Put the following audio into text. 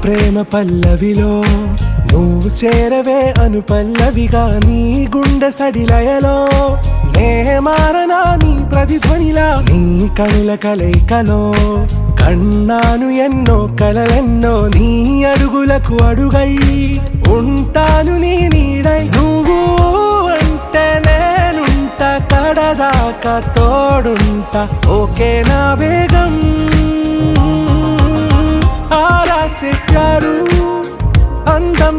ప్రేమ పల్లవిలో నువ్వు చేరవే అను పల్లవిగా నీ గుండె సడిలయలో నే మారనా నీ ప్రతిధ్వనిలా నీ కనుల కలయికలో కన్నాను ఎన్నో కలలెన్నో నీ అడుగులకు అడుగై ఉంటాను నీ నీడై నువ్వు అంటే నేనుంట కడదాకా తోడుంటా ఓకే నా బేగం ఆరా से प्यारू अंदम